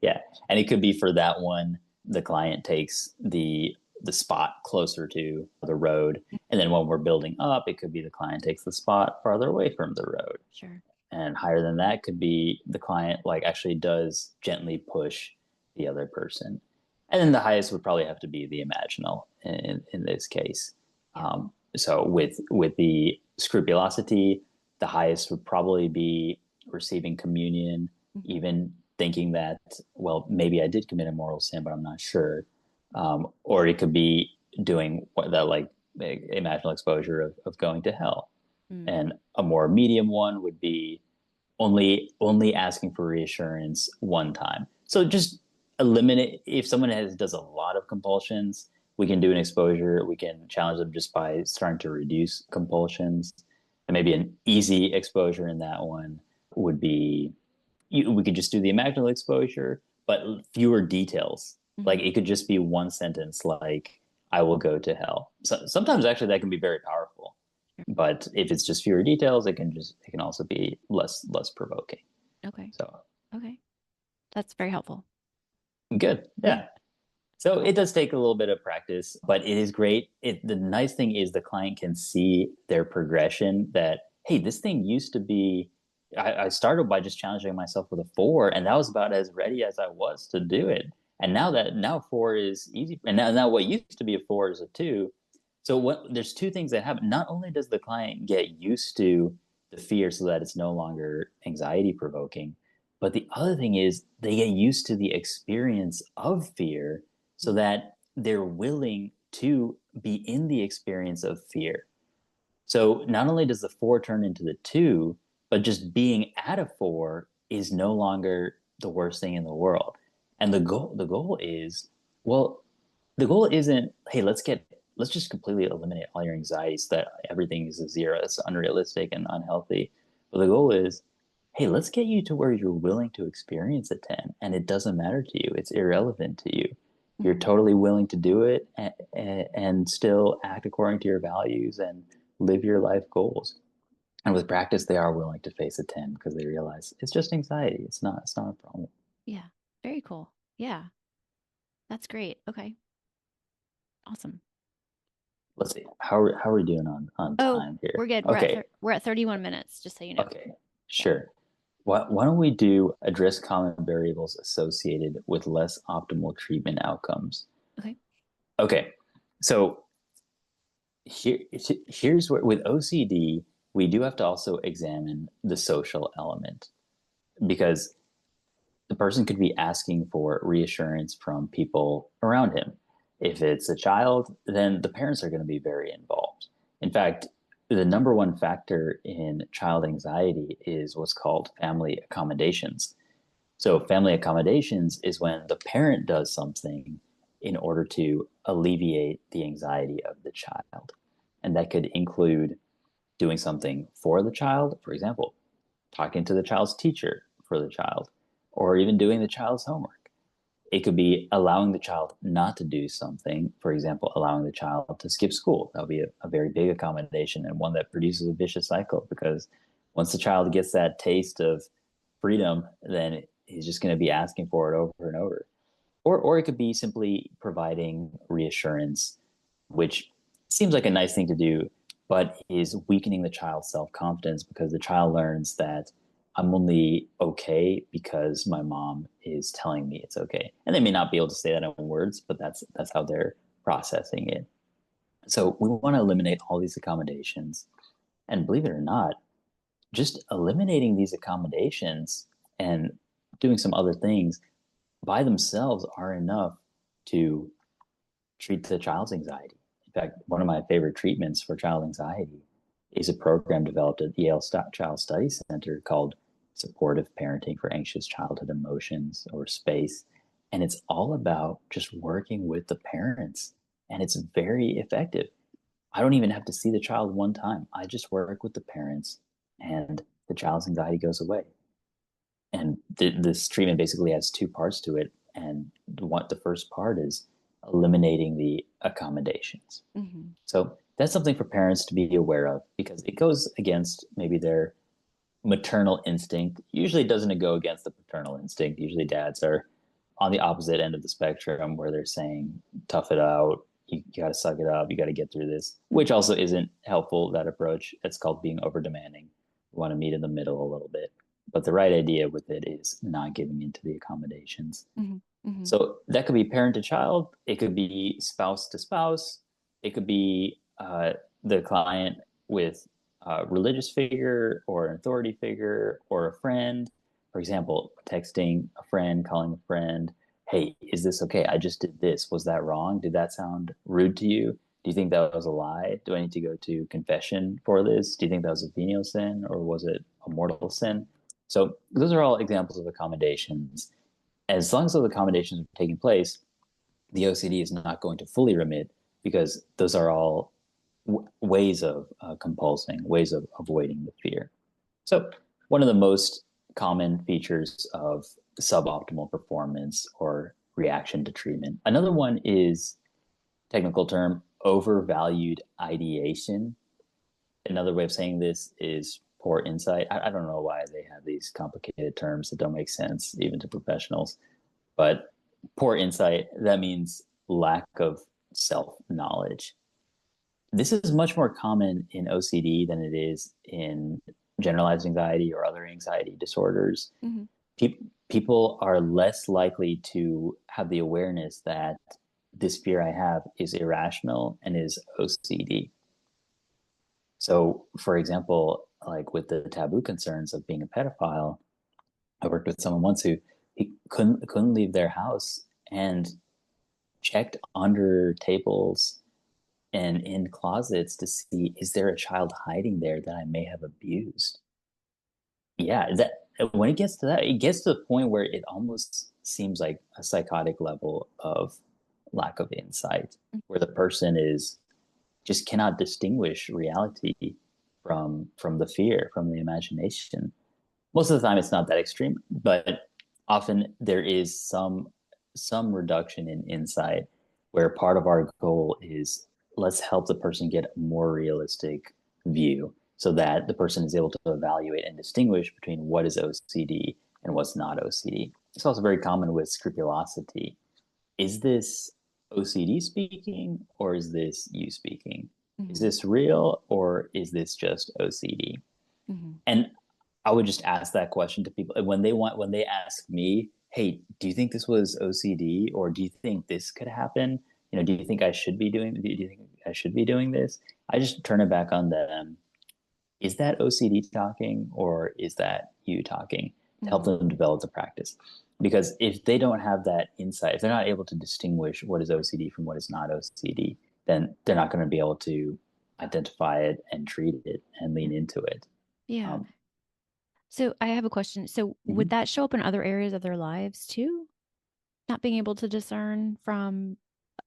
Speaker 2: Yeah. And it could be for that one, the client takes the spot closer to the road. And then when we're building up, it could be the client takes the spot farther away from the road.
Speaker 1: Sure.
Speaker 2: And higher than that could be the client like actually does gently push the other person. And then the highest would probably have to be the imaginal in this case.
Speaker 1: Yeah.
Speaker 2: So with the scrupulosity, the highest would probably be receiving communion,
Speaker 1: Mhm.
Speaker 2: even thinking that, well, maybe I did commit a mortal sin, but I'm not sure. Or it could be doing that, like imaginal exposure of going to hell.
Speaker 1: Mm.
Speaker 2: And a more medium one would be only asking for reassurance one time. So just eliminate if someone does a lot of compulsions, we can do an exposure. We can challenge them just by starting to reduce compulsions. And maybe an easy exposure in that one would be we could just do the imaginal exposure, but fewer details. Like it could just be one sentence, like "I will go to hell." So sometimes actually that can be very powerful. But if it's just fewer details, it can also be less provoking.
Speaker 1: Okay.
Speaker 2: So
Speaker 1: Okay. That's very helpful.
Speaker 2: good,
Speaker 1: Yeah.
Speaker 2: yeah. So it does take a little bit of practice, but it is great. The nice thing is the client can see their progression that, hey, this thing used to be, I started by just challenging myself with a 4, and that was about as ready as I was to do it. And now 4 is easy. And now what used to be a 4 is a 2. So there's two things that happen. Not only does the client get used to the fear so that it's no longer anxiety provoking, but the other thing is they get used to the experience of fear so that they're willing to be in the experience of fear. So not only does the 4 turn into the 2, but just being at a 4 is no longer the worst thing in the world. And the goal is, well, the goal isn't, hey, let's just completely eliminate all your anxieties so that everything is a 0. That's unrealistic and unhealthy. But the goal is, hey, let's get you to where you're willing to experience a 10 and it doesn't matter to you. It's irrelevant to you. You're totally willing to do it and still act according to your values and live your life goals. And with practice, they are willing to face a 10 because they realize it's just anxiety. It's not a problem.
Speaker 1: Yeah. Very cool. Yeah. That's great. Okay. Awesome.
Speaker 2: Let's see. How are we doing on
Speaker 1: Oh,
Speaker 2: time here?
Speaker 1: we're good.
Speaker 2: Okay.
Speaker 1: We're at 31 minutes, just so you know.
Speaker 2: Okay. Sure. Why don't we do address common variables associated with less optimal treatment outcomes?
Speaker 1: Okay.
Speaker 2: Okay. So here's where with OCD, we do have to also examine the social element because the person could be asking for reassurance from people around him. If it's a child, then the parents are going to be very involved. In fact, the number one factor in child anxiety is what's called family accommodations. So, family accommodations is when the parent does something in order to alleviate the anxiety of the child. And that could include doing something for the child, for example, talking to the child's teacher for the child, or even doing the child's homework. It could be allowing the child not to do something, for example, allowing the child to skip school. That would be a very big accommodation and one that produces a vicious cycle because once the child gets that taste of freedom, then he's just going to be asking for it over and over. Or it could be simply providing reassurance, which seems like a nice thing to do, but is weakening the child's self confidence because the child learns that I'm only okay because my mom is telling me it's okay. And they may not be able to say that in words, but that's how they're processing it. So we want to eliminate all these accommodations. And believe it or not, just eliminating these accommodations and doing some other things by themselves are enough to treat the child's anxiety. In fact, one of my favorite treatments for child anxiety is a program developed at the Yale Child Study Center called Supportive Parenting for Anxious Childhood Emotions, or SPACE. And it's all about just working with the parents. And it's very effective. I don't even have to see the child one time. I just work with the parents and the child's anxiety goes away. And this treatment basically has two parts to it. And the first part is eliminating the accommodations.
Speaker 1: Mm-hmm.
Speaker 2: So that's something for parents to be aware of because it goes against maybe their maternal instinct. Usually it doesn't go against the paternal instinct. Usually dads are on the opposite end of the spectrum where they're saying, tough it out, you got to suck it up, you got to get through this, which also isn't helpful, that approach. It's called being over demanding. We want to meet in the middle a little bit. But the right idea with it is not giving into the accommodations.
Speaker 1: Mm-hmm. Mm-hmm.
Speaker 2: So that could be parent to child, it could be spouse to spouse, it could be the client with a religious figure or an authority figure or a friend. For example, texting a friend, calling a friend, hey, is this okay? I just did this. Was that wrong? Did that sound rude to you? Do you think that was a lie? Do I need to go to confession for this? Do you think that was a venial sin or was it a mortal sin? So those are all examples of accommodations. As long as those accommodations are taking place, the OCD is not going to fully remit because those are all ways of compulsing, ways of avoiding the fear. So one of the most common features of suboptimal performance or reaction to treatment. Another one is, technical term, overvalued ideation. Another way of saying this is poor insight. I don't know why they have these complicated terms that don't make sense even to professionals, but poor insight, that means lack of self-knowledge. This is much more common in OCD than it is in generalized anxiety or other anxiety disorders.
Speaker 1: Mm-hmm.
Speaker 2: People are less likely to have the awareness that this fear I have is irrational and is OCD. So, for example, like with the taboo concerns of being a pedophile, I worked with someone once who he couldn't leave their house and checked under tables and in closets to see, is there a child hiding there that I may have abused? Yeah, that when it gets to that, it gets to the point where it almost seems like a psychotic level of lack of insight, where the person is just cannot distinguish reality from the fear, from the imagination. Most of the time, it's not that extreme, but often there is some reduction in insight, where part of our goal is, let's help the person get a more realistic view so that the person is able to evaluate and distinguish between what is OCD and what's not OCD. It's also very common with scrupulosity. Is this OCD speaking, or is this you speaking?
Speaker 1: Mm-hmm.
Speaker 2: Is this real, or is this just OCD?
Speaker 1: Mm-hmm.
Speaker 2: And I would just ask that question to people when they ask me, "Hey, do you think this was OCD, or do you think this could happen? Do you think I should be doing? Do you think I should be doing this?" I just turn it back on them. Is that OCD talking, or is that you talking, to help them develop the practice? Because if they don't have that insight, if they're not able to distinguish what is OCD from what is not OCD, then they're not going to be able to identify it and treat it and lean into it.
Speaker 1: Yeah. So I have a question. So would that show up in other areas of their lives too? Not being able to discern from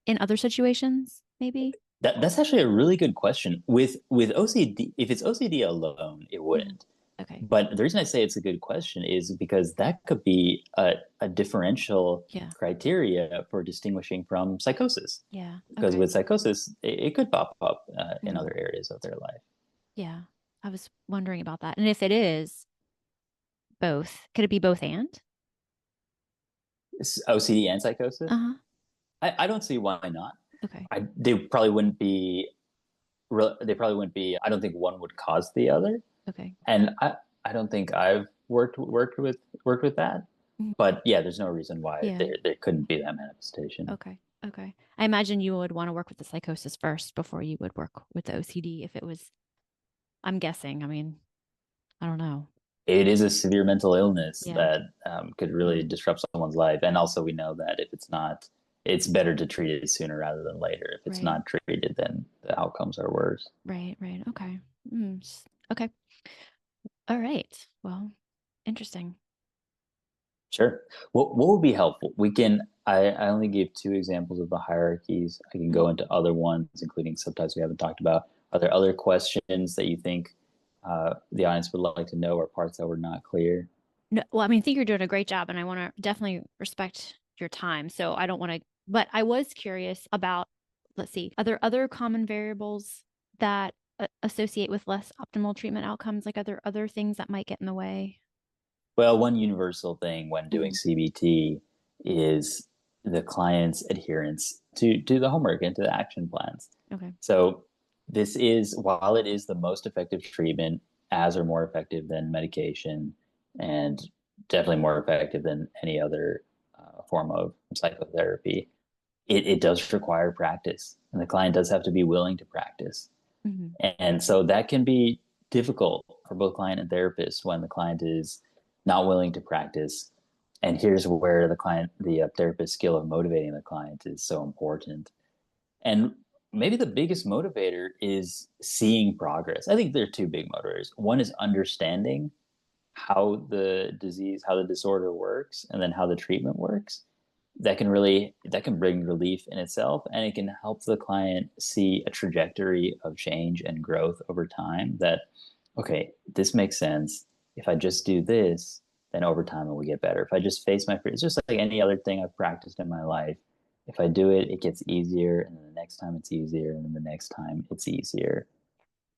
Speaker 1: in other situations, maybe?
Speaker 2: That's actually a really good question. With OCD, if it's OCD alone, it wouldn't.
Speaker 1: Okay.
Speaker 2: But the reason I say it's a good question is because that could be a differential criteria for distinguishing from psychosis.
Speaker 1: Yeah.
Speaker 2: Because with psychosis, it could pop up in
Speaker 1: Mhm.
Speaker 2: other areas of their life.
Speaker 1: Yeah. I was wondering about that. And if it is both, could it be both and?
Speaker 2: OCD and psychosis?
Speaker 1: Uh-huh.
Speaker 2: I don't see why not.
Speaker 1: Okay.
Speaker 2: They probably wouldn't be. They probably wouldn't be. I don't think one would cause the other.
Speaker 1: Okay.
Speaker 2: And I don't think I've worked with that.
Speaker 1: Mhm.
Speaker 2: But yeah, there's no reason why
Speaker 1: Yeah.
Speaker 2: there couldn't be that manifestation.
Speaker 1: Okay. Okay. I imagine you would want to work with the psychosis first before you would work with the OCD if it was, I'm guessing. I mean, I don't know.
Speaker 2: It is a severe mental illness
Speaker 1: Yeah.
Speaker 2: that could really disrupt someone's life. And also, we know that if it's not, it's better to treat it sooner rather than later. If it's not treated, then the outcomes are worse.
Speaker 1: Right. Right. Okay. Okay. All right. Well, interesting.
Speaker 2: Sure. What would be helpful? I only gave two examples of the hierarchies. I can go into other ones, including subtypes we haven't talked about. Are there other questions that you think the audience would like to know, or parts that were not clear?
Speaker 1: No, well, I mean, I think you're doing a great job, and I want to definitely respect your time. So I don't want to, but I was curious about, let's see, are there other common variables that associate with less optimal treatment outcomes? Like other things that might get in the way?
Speaker 2: Well, one universal thing when doing CBT is the client's adherence to the homework and to the action plans.
Speaker 1: Okay.
Speaker 2: So this is, while it is the most effective treatment, as or more effective than medication, and definitely more effective than any other form of psychotherapy, it does require practice, and the client does have to be willing to practice. And so that can be difficult for both client and therapist when the client is not willing to practice. And here's where the therapist skill of motivating the client is so important. And maybe the biggest motivator is seeing progress. I think there are two big motivators. One is understanding how the disorder works, and then how the treatment works. that can bring relief in itself, and it can help the client see a trajectory of change and growth over time that, okay, this makes sense. If I just do this, then over time it will get better. If I just face my fear, it's just like any other thing I've practiced in my life. If I do it, it gets easier, and then the next time it's easier, and then the next time it's easier,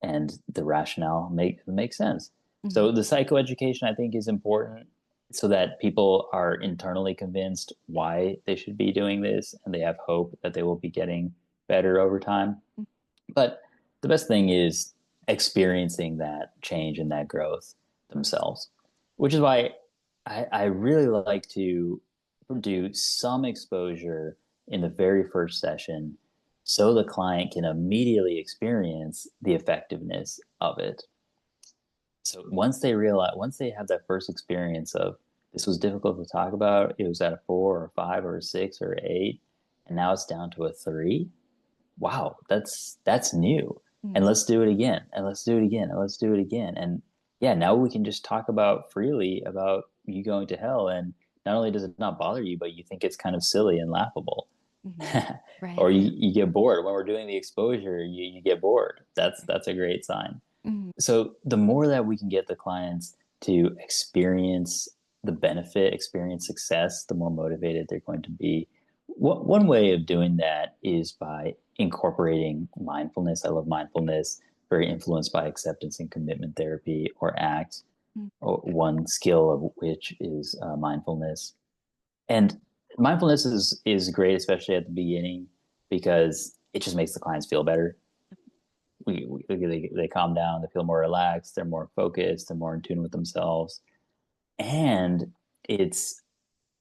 Speaker 2: and the rationale makes sense.
Speaker 1: Mhm.
Speaker 2: So the psychoeducation, I think, is important so that people are internally convinced why they should be doing this, and they have hope that they will be getting better over time. But the best thing is experiencing that change and that growth themselves, which is why I really like to do some exposure in the very first session so the client can immediately experience the effectiveness of it. So once they have that first experience of this was difficult to talk about, it was at a 4 or a 5 or a 6 or 8, and now it's down to a 3. Wow, that's new. And
Speaker 1: Mhm.
Speaker 2: let's do it again, and let's do it again, and let's do it again. And yeah, now we can just talk about freely about you going to hell, and not only does it not bother you, but you think it's kind of silly and laughable.
Speaker 1: Mhm. Right.
Speaker 2: Or
Speaker 1: Yeah.
Speaker 2: you get bored when we're doing the exposure, you get bored. That's a great sign.
Speaker 1: Mhm.
Speaker 2: So the more that we can get the clients to experience the benefit, experience success, the more motivated they're going to be. One way of doing that is by incorporating mindfulness. I love mindfulness, very influenced by acceptance and commitment therapy, or ACT,
Speaker 1: Mhm.
Speaker 2: or one skill of which is mindfulness. And mindfulness is great, especially at the beginning, because it just makes the clients feel better. They calm down, they feel more relaxed, they're more focused, they're more in tune with themselves, and it's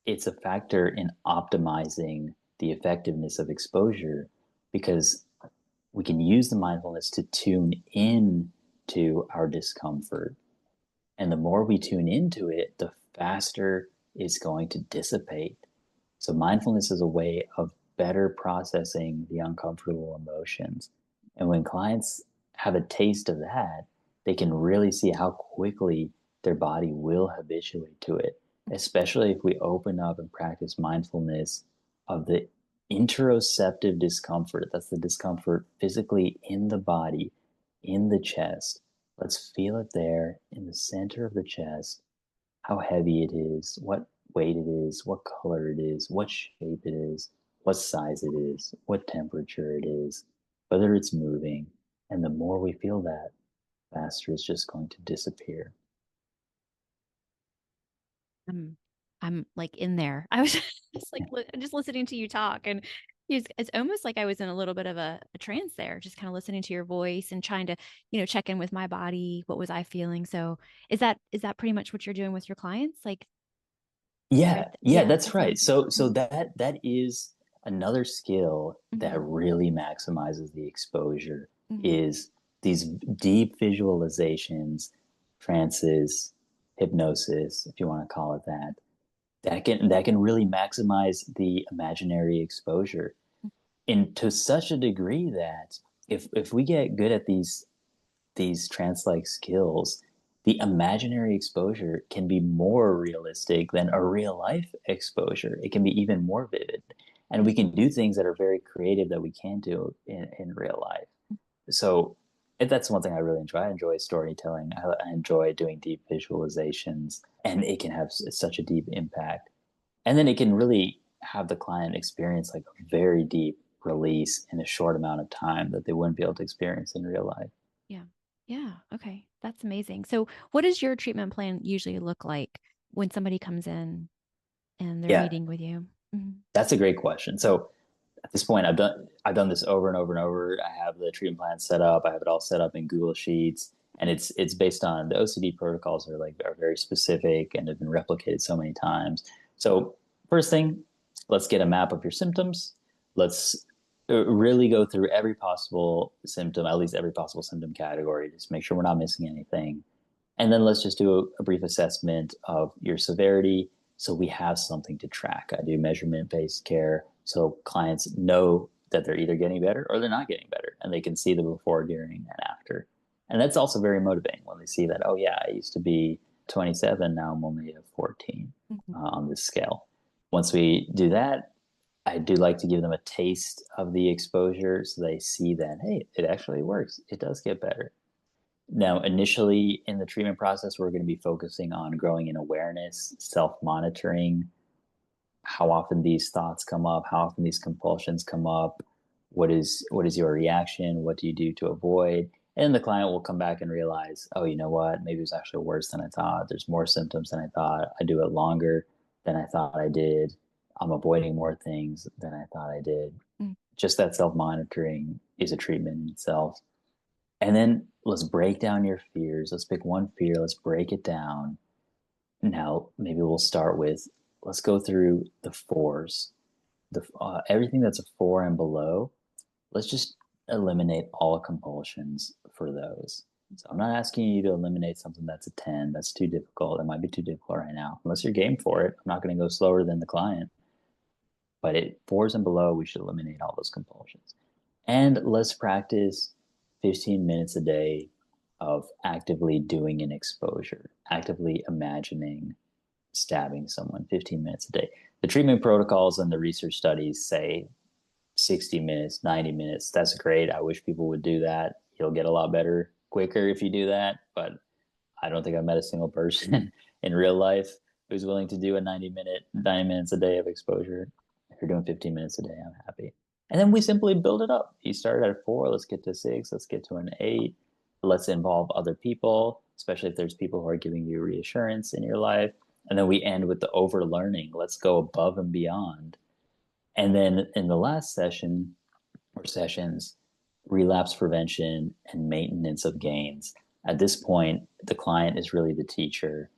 Speaker 2: it's a factor in optimizing the effectiveness of exposure, because we can use the mindfulness to tune in to our discomfort, and the more we tune into it, the faster it's going to dissipate. So mindfulness is a way of better processing the uncomfortable emotions. And when clients have a taste of that, they can really see how quickly their body will habituate to it, especially if we open up and practice mindfulness of the interoceptive discomfort. That's the discomfort physically in the body, in the chest. Let's feel it there in the center of the chest, how heavy it is, what weight it is, what color it is, what shape it is, what size it is, what temperature it is, whether it's moving. And the more we feel that, faster it's just going to disappear.
Speaker 1: I'm I'm like in there. I was just like just listening to you talk, and it's almost like I was in a little bit of a trance there, just kind of listening to your voice and trying to, check in with my body. What was I feeling? So is that pretty much what you're doing with your clients? Like right
Speaker 2: Yeah,
Speaker 1: yeah,
Speaker 2: that's
Speaker 1: that's
Speaker 2: right.
Speaker 1: amazing.
Speaker 2: So that is another skill that
Speaker 1: Hmm.
Speaker 2: really maximizes the exposure,
Speaker 1: Hmm.
Speaker 2: is these deep visualizations, trances, hypnosis, if you want to call it that, that can really maximize the imaginary exposure, and to such a degree that if we get good at these trance-like skills, the imaginary exposure can be more realistic than a real life exposure. It can be even more vivid, and we can do things that are very creative that we can't do in real life. So that's one thing I really enjoy. I enjoy storytelling. I enjoy doing deep visualizations, and it can have such a deep impact. And then it can really have the client experience like a very deep release in a short amount of time that they wouldn't be able to experience in real life.
Speaker 1: Yeah. Yeah. Okay. That's amazing. So what does your treatment plan usually look like when somebody comes in and they're
Speaker 2: Yeah,
Speaker 1: meeting with you? Hmm.
Speaker 2: that's a great question. So at this point, I've done this over and over and over. I have the treatment plan set up. I have it all set up in Google Sheets, and it's based on the OCD protocols are very specific and have been replicated so many times. So first thing, let's get a map of your symptoms. Let's really go through every possible symptom, at least every possible symptom category, just make sure we're not missing anything. And then let's just do a brief assessment of your severity so we have something to track. I do measurement based care so clients know that they're either getting better or they're not getting better, and they can see the before, during, and after. And that's also very motivating when they see that, oh, yeah, I used to be 27, now I'm only a 14
Speaker 1: Hmm.
Speaker 2: on this scale. Once we do that, I do like to give them a taste of the exposure so they see that, hey, it actually works. It does get better. Now, initially in the treatment process, we're going to be focusing on growing in awareness, self monitoring, how often these thoughts come up, how often these compulsions come up, what is your reaction, what do you do to avoid, and the client will come back and realize, oh, you know what, maybe it was actually worse than I thought, there's more symptoms than I thought, I do it longer than I thought I did, I'm avoiding more things than I thought I did.
Speaker 1: Mm.
Speaker 2: Just that self-monitoring is a treatment in itself. And then let's break down your fears. Let's pick one fear, let's break it down. Now maybe we'll start with, let's go through the fours, everything that's a four and below. Let's just eliminate all compulsions for those. So I'm not asking you to eliminate something that's a 10. That's too difficult. It might be too difficult right now. Unless you're game for it, I'm not going to go slower than the client. But at fours and below, we should eliminate all those compulsions. And let's practice 15 minutes a day of actively doing an exposure, actively imagining stabbing someone 15 minutes a day. The treatment protocols and the research studies say 60 minutes, 90 minutes. That's great. I wish people would do that. You'll get a lot better quicker if you do that. But I don't think I've met a single person in real life who's willing to do a 90 minutes a day of exposure. If you're doing 15 minutes a day, I'm happy. And then we simply build it up. You start at a 4, let's get to 6, let's get to an 8. Let's involve other people, especially if there's people who are giving you reassurance in your life. And then we end with the overlearning. Let's go above and beyond. And then in the last session or sessions, relapse prevention and maintenance of gains. At this point, the client is really the teacher.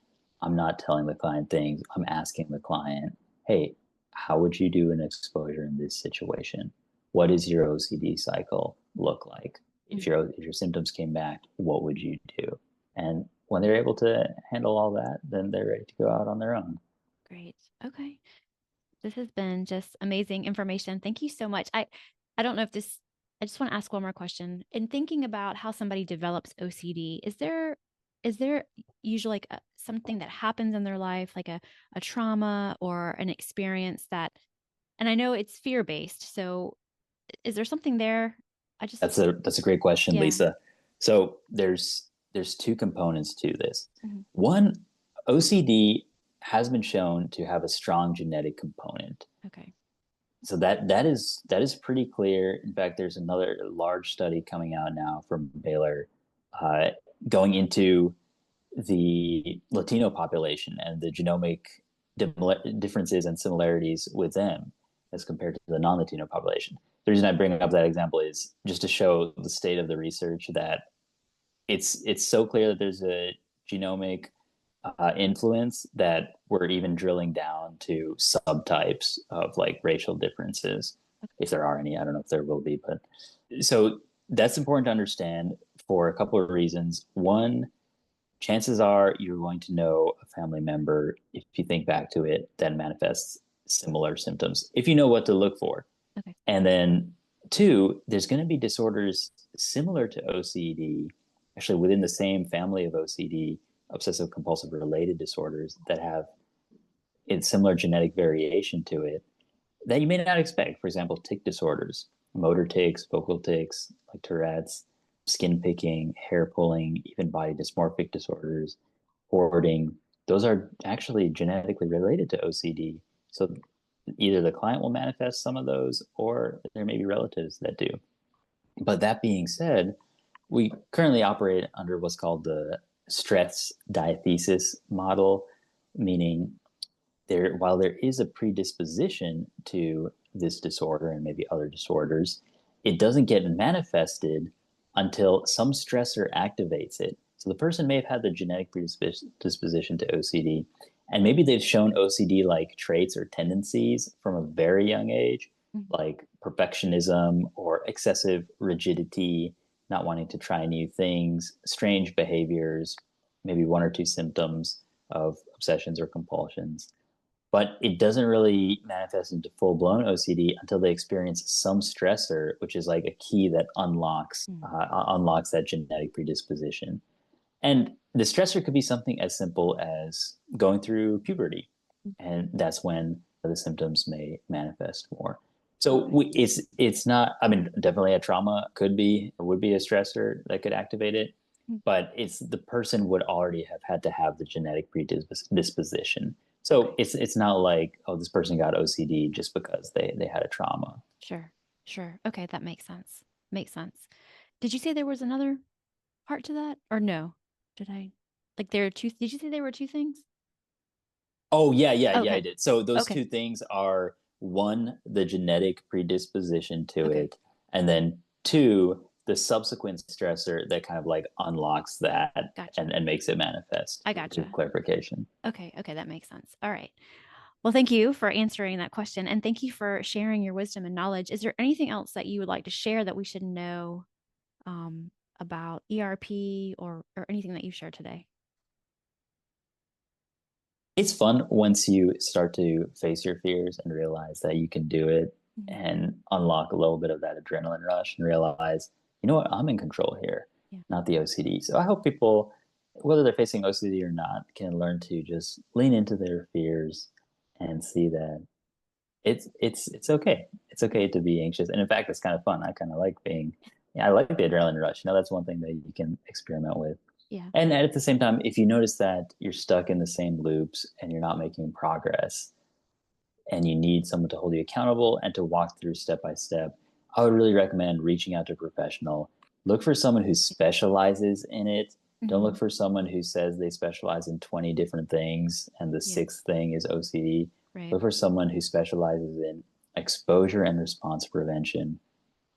Speaker 2: I'm not telling the client things. I'm asking the client, hey, how would you do an exposure in this situation? What does your OCD cycle look like? If your symptoms came back, what would you do? And when they're able to handle all that, then they're ready to go out on their own.
Speaker 1: Great. Okay. This has been just amazing information. Thank you so much. I don't know if this, I just want to ask one more question. In thinking about how somebody develops OCD, is there usually like something that happens in their life, like a trauma or an experience that, and I know it's fear-based. So is there something there? I just,
Speaker 2: That's a great question,
Speaker 1: yeah.
Speaker 2: Lisa. So there's two components to this.
Speaker 1: Mm-hmm.
Speaker 2: One, OCD has been shown to have a strong genetic component.
Speaker 1: Okay.
Speaker 2: So that is pretty clear. In fact, there's another large study coming out now from Baylor, uh, going into the Latino population and the genomic differences and similarities with them as compared to the non-Latino population. The reason I bring up that example is just to show the state of the research, that it's so clear that there's a genomic influence that we're even drilling down to subtypes of like racial differences, if there are any. I don't know if there will be, but so that's important to understand for a couple of reasons. One, chances are you're going to know a family member, if you think back to it, that manifests similar symptoms, if you know what to look for.
Speaker 1: Okay.
Speaker 2: And then two, there's going to be disorders similar to OCD, actually within the same family of OCD, obsessive compulsive related disorders, that have a similar genetic variation to it that you may not expect. For example, tic disorders, motor tics, vocal tics, like Tourette's, skin picking, hair pulling, even body dysmorphic disorders, hoarding. Those are actually genetically related to OCD. So either the client will manifest some of those, or there may be relatives that do. But that being said, we currently operate under what's called the stress diathesis model, meaning while there is a predisposition to this disorder and maybe other disorders, it doesn't get manifested until some stressor activates it. So the person may have had the genetic predisposition to OCD, and maybe they've shown OCD like traits or tendencies from a very young age, like perfectionism or excessive rigidity, not wanting to try new things, strange behaviors, maybe one or two symptoms of obsessions or compulsions. But it doesn't really manifest into full blown OCD until they experience some stressor, which is like a key that unlocks that genetic predisposition. And the stressor could be something as simple as going through puberty. And that's when the symptoms may manifest more. So it's not, I mean, definitely a trauma would be a stressor that could activate it, but it's the person would already have had to have the genetic predisposition. So it's not like, oh, this person got OCD just because they had a trauma.
Speaker 1: Sure. Okay, that makes sense. Did you say there was another part to that, or no? Did I? Like there are two. Did you say there were two things?
Speaker 2: Oh, yeah,
Speaker 1: Okay.
Speaker 2: I did. So those
Speaker 1: Okay.
Speaker 2: two things are, one, the genetic predisposition to it, and then two, the subsequent stressor that kind of like unlocks that and makes it manifest.
Speaker 1: I gotcha.
Speaker 2: Clarification.
Speaker 1: Okay, that makes sense. All right. Well, thank you for answering that question, and thank you for sharing your wisdom and knowledge. Is there anything else that you would like to share that we should know about ERP or anything that you shared today?
Speaker 2: It's fun once you start to face your fears and realize that you can do it, and unlock a little bit of that adrenaline rush and realize, you know what, I'm in control here, not the OCD. So I hope people, whether they're facing OCD or not, can learn to just lean into their fears and see that it's okay. It's okay to be anxious. And in fact, it's kind of fun. I kind of like I like the adrenaline rush. That's one thing that you can experiment with.
Speaker 1: Yeah.
Speaker 2: And at the same time, if you notice that you're stuck in the same loops and you're not making progress, and you need someone to hold you accountable and to walk through step by step, I would really recommend reaching out to a professional. Look for someone who specializes in it. Don't look for someone who says they specialize in 20 different things and the sixth thing is OCD. Look for someone who specializes in exposure and response prevention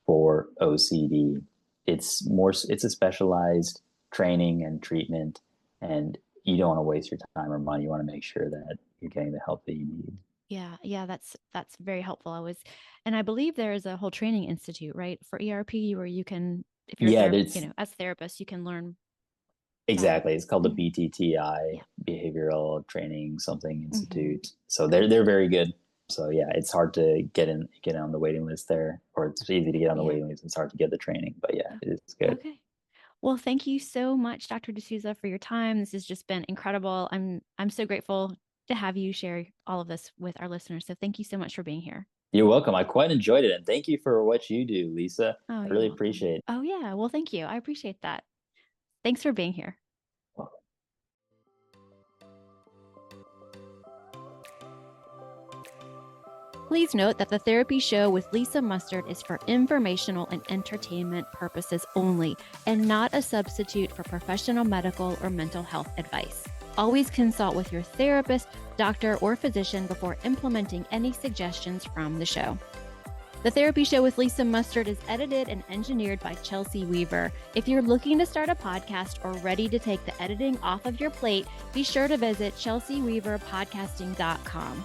Speaker 2: for OCD. It's a specialized training and treatment, and you don't want to waste your time or money. You want to make sure that you're getting the help that you need.
Speaker 1: Yeah, that's very helpful. I believe there is a whole training institute, right, for ERP where you can, if you're as therapists, you can learn.
Speaker 2: Exactly. It's called the BTTI, Behavioral Training Something Institute. So they're very good. So yeah, it's hard to get on the waiting list there, or it's easy to get on the waiting list. It's hard to get the training, but yeah, it's good.
Speaker 1: Okay. Well, thank you so much, Dr. D'Souza, for your time. This has just been incredible. I'm so grateful to have you share all of this with our listeners. So thank you so much for being here.
Speaker 2: You're welcome. I quite enjoyed it. And thank you for what you do, Lisa.
Speaker 1: Oh,
Speaker 2: I really appreciate it.
Speaker 1: Oh, yeah. Well, thank you. I appreciate that. Thanks for being here. Please note that the therapy show with Lisa Mustard is for informational and entertainment purposes only, and not a substitute for professional medical or mental health advice. Always consult with your therapist, doctor, or physician before implementing any suggestions from the show. The Therapy Show with Lisa Mustard is edited and engineered by Chelsea Weaver. If you're looking to start a podcast or ready to take the editing off of your plate, be sure to visit chelseaweaverpodcasting.com.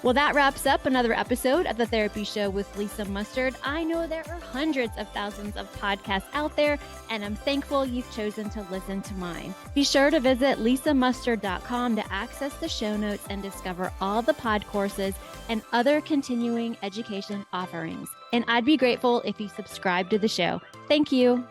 Speaker 1: Well, that wraps up another episode of The Therapy Show with Lisa Mustard. I know there are hundreds of thousands of podcasts out there, and I'm thankful you've chosen to listen to mine. Be sure to visit lisamustard.com to access the show notes and discover all the Podcourses and other continuing education offerings. And I'd be grateful if you subscribe to the show. Thank you.